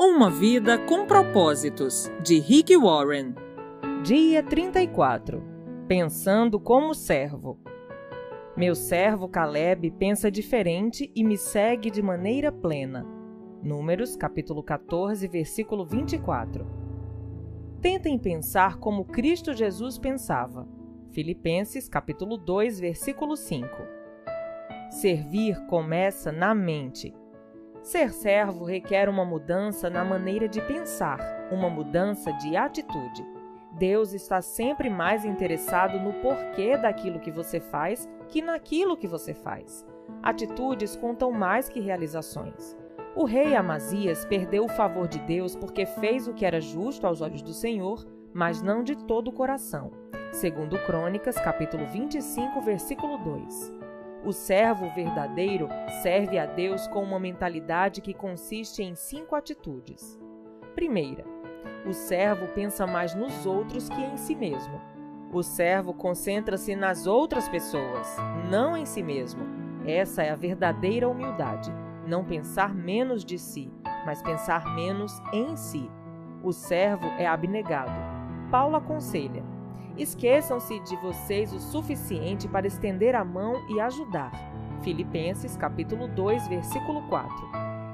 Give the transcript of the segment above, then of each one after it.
Uma vida com propósitos, de Rick Warren. Dia 34. Pensando como servo. Meu servo Caleb pensa diferente e me segue de maneira plena. Números, capítulo 14, versículo 24. Tentem pensar como Cristo Jesus pensava. Filipenses, capítulo 2, versículo 5. Servir começa na mente. Ser servo requer uma mudança na maneira de pensar, uma mudança de atitude. Deus está sempre mais interessado no porquê daquilo que você faz que naquilo que você faz. Atitudes contam mais que realizações. O rei Amazias perdeu o favor de Deus porque fez o que era justo aos olhos do Senhor, mas não de todo o coração. Segundo Crônicas, capítulo 25, versículo 2. O servo verdadeiro serve a Deus com uma mentalidade que consiste em 5 atitudes. Primeira, o servo pensa mais nos outros que em si mesmo. O servo concentra-se nas outras pessoas, não em si mesmo. Essa é a verdadeira humildade. Não pensar menos de si, mas pensar menos em si. O servo é abnegado. Paulo aconselha: esqueçam-se de vocês o suficiente para estender a mão e ajudar. Filipenses, capítulo 2, versículo 4.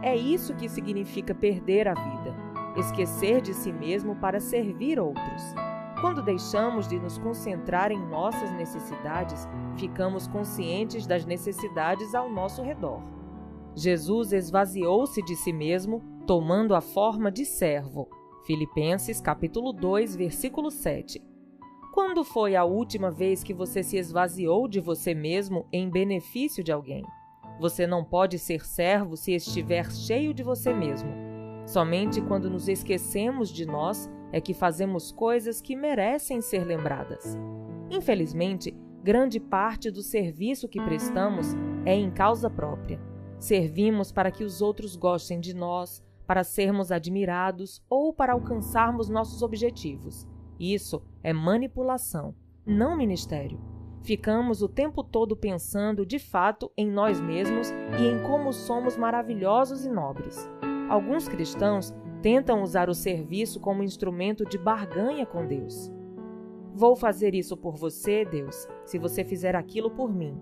É isso que significa perder a vida. Esquecer de si mesmo para servir outros. Quando deixamos de nos concentrar em nossas necessidades, ficamos conscientes das necessidades ao nosso redor. Jesus esvaziou-se de si mesmo, tomando a forma de servo. Filipenses, capítulo 2, versículo 7. Quando foi a última vez que você se esvaziou de você mesmo em benefício de alguém? Você não pode ser servo se estiver cheio de você mesmo. Somente quando nos esquecemos de nós é que fazemos coisas que merecem ser lembradas. Infelizmente, grande parte do serviço que prestamos é em causa própria. Servimos para que os outros gostem de nós, para sermos admirados ou para alcançarmos nossos objetivos. Isso é manipulação, não ministério. Ficamos o tempo todo pensando, de fato, em nós mesmos e em como somos maravilhosos e nobres. Alguns cristãos tentam usar o serviço como instrumento de barganha com Deus. Vou fazer isso por você, Deus, se você fizer aquilo por mim.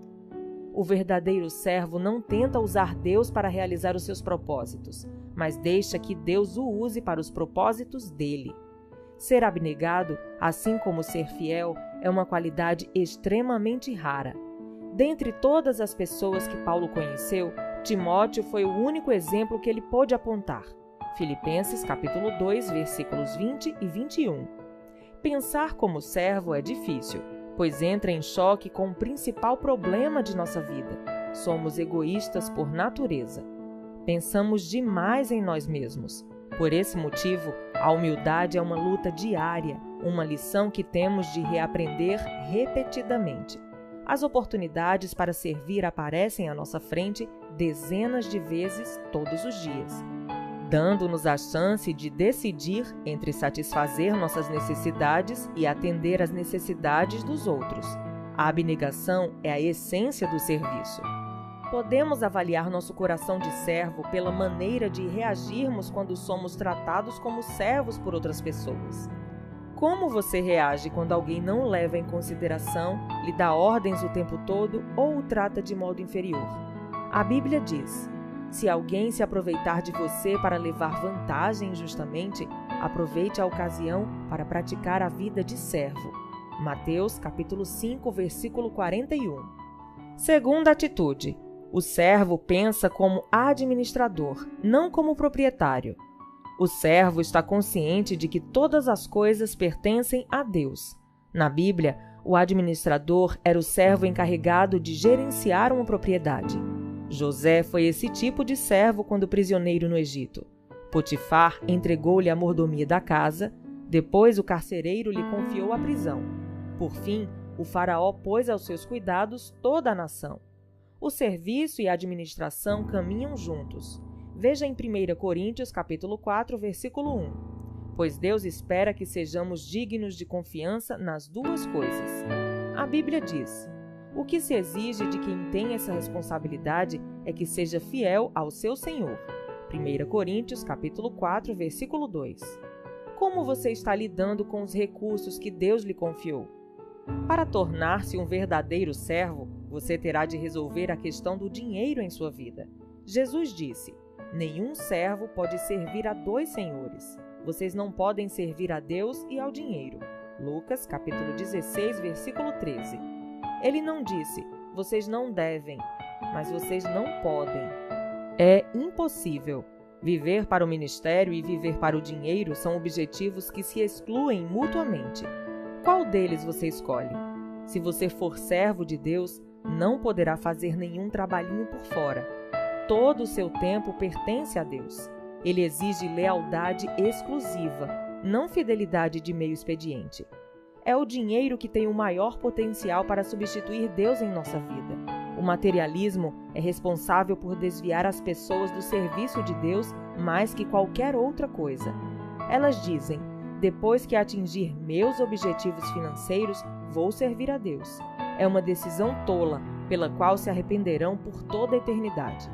O verdadeiro servo não tenta usar Deus para realizar os seus propósitos, mas deixa que Deus o use para os propósitos dele. Ser abnegado, assim como ser fiel, é uma qualidade extremamente rara. Dentre todas as pessoas que Paulo conheceu, Timóteo foi o único exemplo que ele pôde apontar. Filipenses, capítulo 2, versículos 20 e 21. Pensar como servo é difícil, pois entra em choque com o principal problema de nossa vida. Somos egoístas por natureza. Pensamos demais em nós mesmos. Por esse motivo, a humildade é uma luta diária, uma lição que temos de reaprender repetidamente. As oportunidades para servir aparecem à nossa frente dezenas de vezes todos os dias, dando-nos a chance de decidir entre satisfazer nossas necessidades e atender às necessidades dos outros. A abnegação é a essência do serviço. Podemos avaliar nosso coração de servo pela maneira de reagirmos quando somos tratados como servos por outras pessoas. Como você reage quando alguém não o leva em consideração, lhe dá ordens o tempo todo ou o trata de modo inferior? A Bíblia diz: se alguém se aproveitar de você para levar vantagem injustamente, aproveite a ocasião para praticar a vida de servo. Mateus, capítulo 5, versículo 41. Segunda atitude. O servo pensa como administrador, não como proprietário. O servo está consciente de que todas as coisas pertencem a Deus. Na Bíblia, o administrador era o servo encarregado de gerenciar uma propriedade. José foi esse tipo de servo quando prisioneiro no Egito. Potifar entregou-lhe a mordomia da casa, depois o carcereiro lhe confiou a prisão. Por fim, o faraó pôs aos seus cuidados toda a nação. O serviço e a administração caminham juntos. Veja em 1 Coríntios, capítulo 4, versículo 1. Pois Deus espera que sejamos dignos de confiança nas duas coisas. A Bíblia diz: o que se exige de quem tem essa responsabilidade é que seja fiel ao seu Senhor. 1 Coríntios, capítulo 4, versículo 2. Como você está lidando com os recursos que Deus lhe confiou? Para tornar-se um verdadeiro servo, você terá de resolver a questão do dinheiro em sua vida. Jesus disse: nenhum servo pode servir a 2 senhores. Vocês não podem servir a Deus e ao dinheiro. Lucas, capítulo 16, versículo 13. Ele não disse: vocês não devem, mas vocês não podem. É impossível. Viver para o ministério e viver para o dinheiro são objetivos que se excluem mutuamente. Qual deles você escolhe? Se você for servo de Deus, não poderá fazer nenhum trabalhinho por fora. Todo o seu tempo pertence a Deus. Ele exige lealdade exclusiva, não fidelidade de meio expediente. É o dinheiro que tem o maior potencial para substituir Deus em nossa vida. O materialismo é responsável por desviar as pessoas do serviço de Deus mais que qualquer outra coisa. Elas dizem: depois que atingir meus objetivos financeiros, vou servir a Deus. É uma decisão tola, pela qual se arrependerão por toda a eternidade.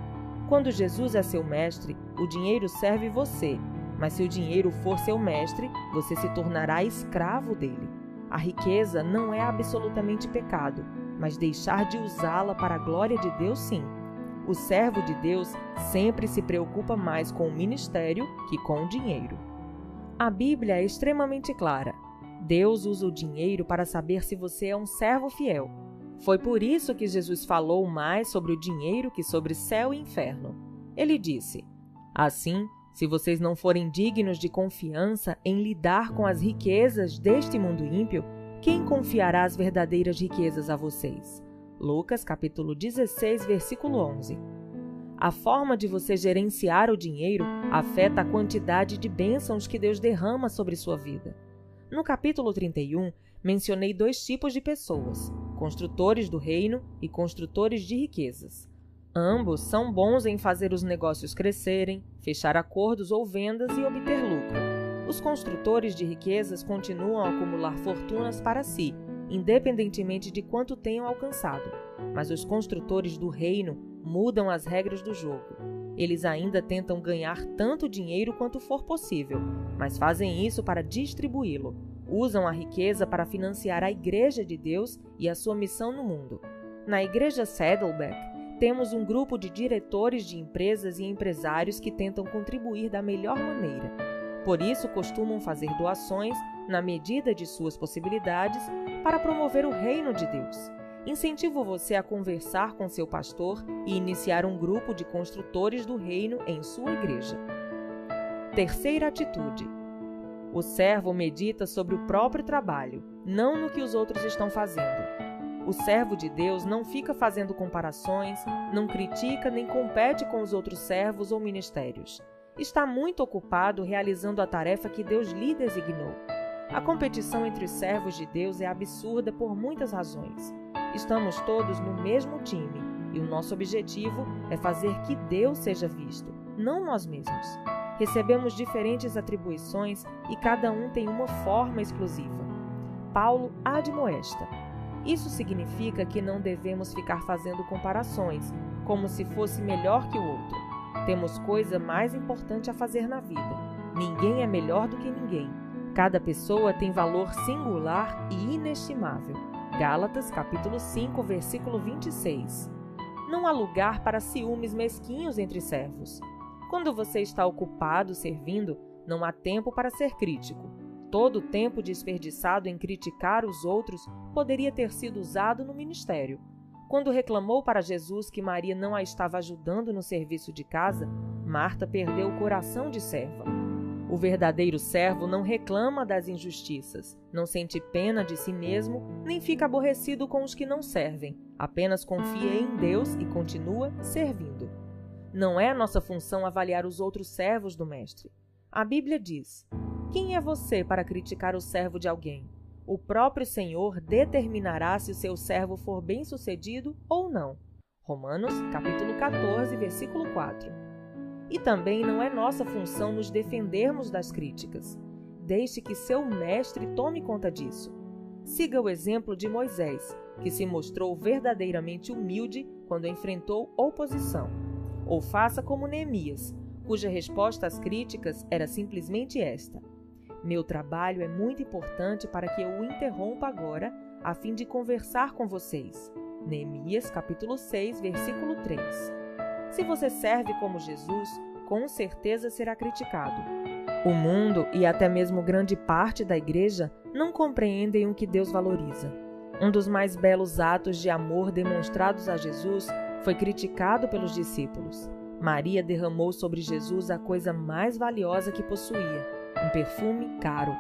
Quando Jesus é seu mestre, o dinheiro serve você, mas se o dinheiro for seu mestre, você se tornará escravo dele. A riqueza não é absolutamente pecado, mas deixar de usá-la para a glória de Deus, sim. O servo de Deus sempre se preocupa mais com o ministério que com o dinheiro. A Bíblia é extremamente clara. Deus usa o dinheiro para saber se você é um servo fiel. Foi por isso que Jesus falou mais sobre o dinheiro que sobre céu e inferno. Ele disse: assim, se vocês não forem dignos de confiança em lidar com as riquezas deste mundo ímpio, quem confiará as verdadeiras riquezas a vocês? Lucas, capítulo 16, versículo 11. A forma de você gerenciar o dinheiro afeta a quantidade de bênçãos que Deus derrama sobre sua vida. No capítulo 31, mencionei 2 tipos de pessoas: construtores do reino e construtores de riquezas. Ambos são bons em fazer os negócios crescerem, fechar acordos ou vendas e obter lucro. Os construtores de riquezas continuam a acumular fortunas para si, independentemente de quanto tenham alcançado. Mas os construtores do reino mudam as regras do jogo. Eles ainda tentam ganhar tanto dinheiro quanto for possível, mas fazem isso para distribuí-lo. Usam a riqueza para financiar a Igreja de Deus e a sua missão no mundo. Na Igreja Saddleback, temos um grupo de diretores de empresas e empresários que tentam contribuir da melhor maneira. Por isso, costumam fazer doações, na medida de suas possibilidades, para promover o reino de Deus. Incentivo você a conversar com seu pastor e iniciar um grupo de construtores do reino em sua igreja. Terceira atitude: o servo medita sobre o próprio trabalho, não no que os outros estão fazendo. O servo de Deus não fica fazendo comparações, não critica nem compete com os outros servos ou ministérios. Está muito ocupado realizando a tarefa que Deus lhe designou. A competição entre os servos de Deus é absurda por muitas razões. Estamos todos no mesmo time e o nosso objetivo é fazer que Deus seja visto, não nós mesmos. Recebemos diferentes atribuições e cada um tem uma forma exclusiva. Paulo admoesta: isso significa que não devemos ficar fazendo comparações, como se fosse melhor que o outro. Temos coisa mais importante a fazer na vida. Ninguém é melhor do que ninguém. Cada pessoa tem valor singular e inestimável. Gálatas, capítulo 5, versículo 26. Não há lugar para ciúmes mesquinhos entre servos. Quando você está ocupado servindo, não há tempo para ser crítico. Todo o tempo desperdiçado em criticar os outros poderia ter sido usado no ministério. Quando reclamou para Jesus que Maria não a estava ajudando no serviço de casa, Marta perdeu o coração de serva. O verdadeiro servo não reclama das injustiças, não sente pena de si mesmo, nem fica aborrecido com os que não servem, apenas confia em Deus e continua servindo. Não é nossa função avaliar os outros servos do Mestre. A Bíblia diz: quem é você para criticar o servo de alguém? O próprio Senhor determinará se o seu servo for bem-sucedido ou não. Romanos, capítulo 14, versículo 4. E também não é nossa função nos defendermos das críticas. Deixe que seu mestre tome conta disso. Siga o exemplo de Moisés, que se mostrou verdadeiramente humilde quando enfrentou oposição. Ou faça como Neemias, cuja resposta às críticas era simplesmente esta: meu trabalho é muito importante para que eu o interrompa agora, a fim de conversar com vocês. Neemias, capítulo 6, versículo 3. Se você serve como Jesus, com certeza será criticado. O mundo e até mesmo grande parte da igreja não compreendem o que Deus valoriza. Um dos mais belos atos de amor demonstrados a Jesus foi criticado pelos discípulos. Maria derramou sobre Jesus a coisa mais valiosa que possuía, um perfume caro.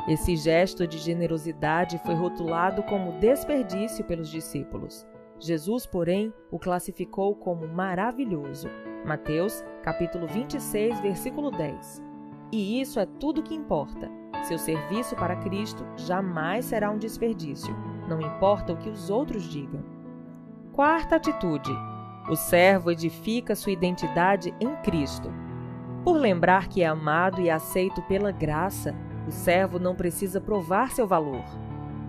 Esse gesto de generosidade foi rotulado como desperdício pelos discípulos. Jesus, porém, o classificou como maravilhoso. Mateus, capítulo 26, versículo 10. E isso é tudo que importa. Seu serviço para Cristo jamais será um desperdício, não importa o que os outros digam. Quarta atitude: o servo edifica sua identidade em Cristo. Por lembrar que é amado e aceito pela graça, o servo não precisa provar seu valor.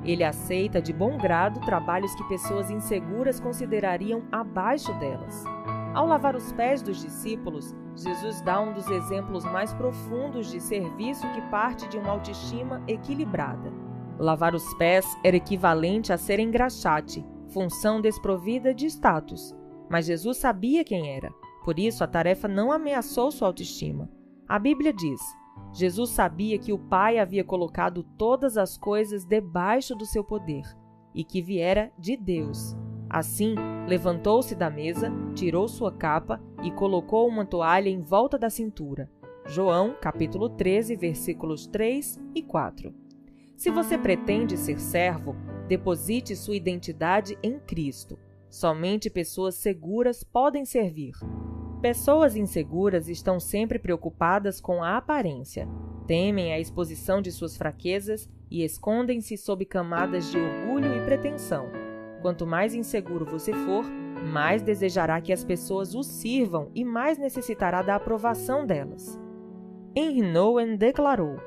Ele aceita de bom grado trabalhos que pessoas inseguras considerariam abaixo delas. Ao lavar os pés dos discípulos, Jesus dá um dos exemplos mais profundos de serviço que parte de uma autoestima equilibrada. Lavar os pés era equivalente a ser engraxate, função desprovida de status. Mas Jesus sabia quem era, por isso a tarefa não ameaçou sua autoestima. A Bíblia diz: Jesus sabia que o Pai havia colocado todas as coisas debaixo do seu poder e que viera de Deus. Assim, levantou-se da mesa, tirou sua capa e colocou uma toalha em volta da cintura. João, capítulo 13, versículos 3 e 4. Se você pretende ser servo, deposite sua identidade em Cristo. Somente pessoas seguras podem servir. Pessoas inseguras estão sempre preocupadas com a aparência, temem a exposição de suas fraquezas e escondem-se sob camadas de orgulho e pretensão. Quanto mais inseguro você for, mais desejará que as pessoas o sirvam e mais necessitará da aprovação delas. Henry Nouwen declarou: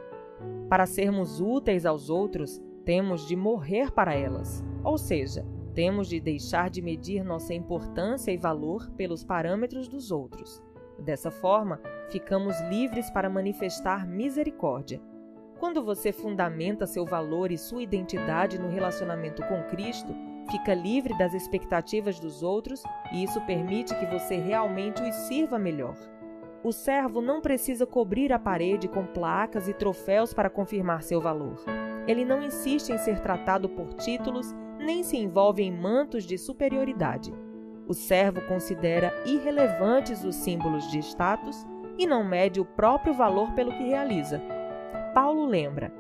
para sermos úteis aos outros, temos de morrer para elas, ou seja, temos de deixar de medir nossa importância e valor pelos parâmetros dos outros. Dessa forma, ficamos livres para manifestar misericórdia. Quando você fundamenta seu valor e sua identidade no relacionamento com Cristo, fica livre das expectativas dos outros e isso permite que você realmente os sirva melhor. O servo não precisa cobrir a parede com placas e troféus para confirmar seu valor. Ele não insiste em ser tratado por títulos, nem se envolve em mantos de superioridade. O servo considera irrelevantes os símbolos de status e não mede o próprio valor pelo que realiza. Paulo lembra: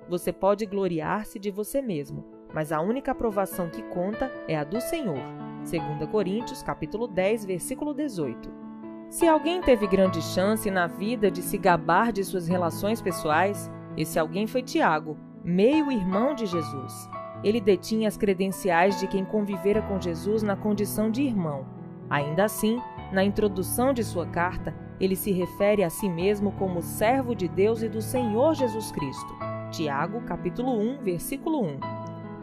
você pode gloriar-se de você mesmo, mas a única aprovação que conta é a do Senhor. 2 Coríntios, capítulo 10, versículo 18. Se alguém teve grande chance na vida de se gabar de suas relações pessoais, esse alguém foi Tiago, meio-irmão de Jesus. Ele detinha as credenciais de quem convivera com Jesus na condição de irmão. Ainda assim, na introdução de sua carta, ele se refere a si mesmo como servo de Deus e do Senhor Jesus Cristo. Tiago, capítulo 1, versículo 1.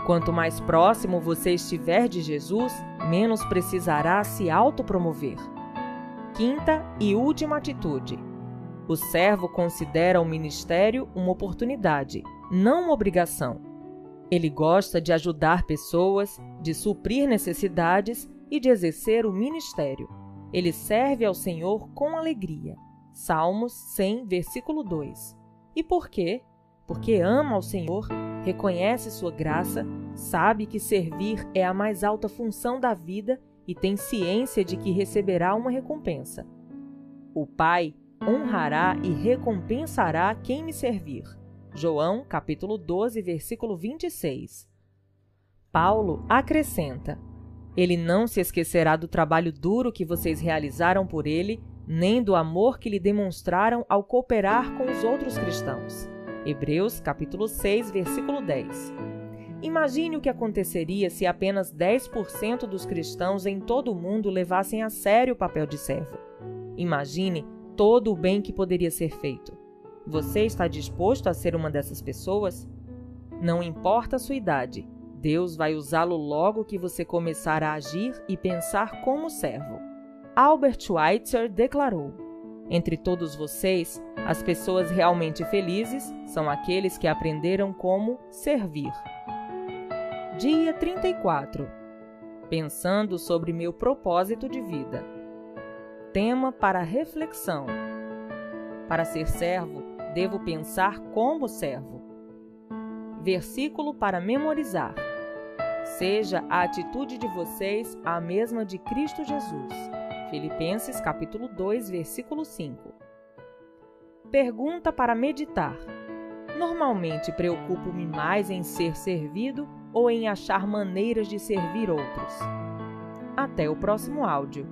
Quanto mais próximo você estiver de Jesus, menos precisará se autopromover. Quinta e última atitude: o servo considera o ministério uma oportunidade, não uma obrigação. Ele gosta de ajudar pessoas, de suprir necessidades e de exercer o ministério. Ele serve ao Senhor com alegria. Salmos 100, versículo 2. E por quê? Porque ama ao Senhor, reconhece sua graça, sabe que servir é a mais alta função da vida e tem ciência de que receberá uma recompensa. O Pai honrará e recompensará quem me servir. João, capítulo 12, versículo 26. Paulo acrescenta: ele não se esquecerá do trabalho duro que vocês realizaram por ele, nem do amor que lhe demonstraram ao cooperar com os outros cristãos. Hebreus, capítulo 6, versículo 10. Imagine o que aconteceria se apenas 10% dos cristãos em todo o mundo levassem a sério o papel de servo. Imagine todo o bem que poderia ser feito. Você está disposto a ser uma dessas pessoas? Não importa a sua idade, Deus vai usá-lo logo que você começar a agir e pensar como servo. Albert Schweitzer declarou: Entre todos vocês, as pessoas realmente felizes são aqueles que aprenderam como servir. Dia 34. Pensando sobre meu propósito de vida. Tema para reflexão. Para ser servo, devo pensar como servo. Versículo para memorizar. Seja a atitude de vocês a mesma de Cristo Jesus. Filipenses capítulo 2, versículo 5. Pergunta para meditar. Normalmente preocupo-me mais em ser servido ou em achar maneiras de servir outros? Até o próximo áudio.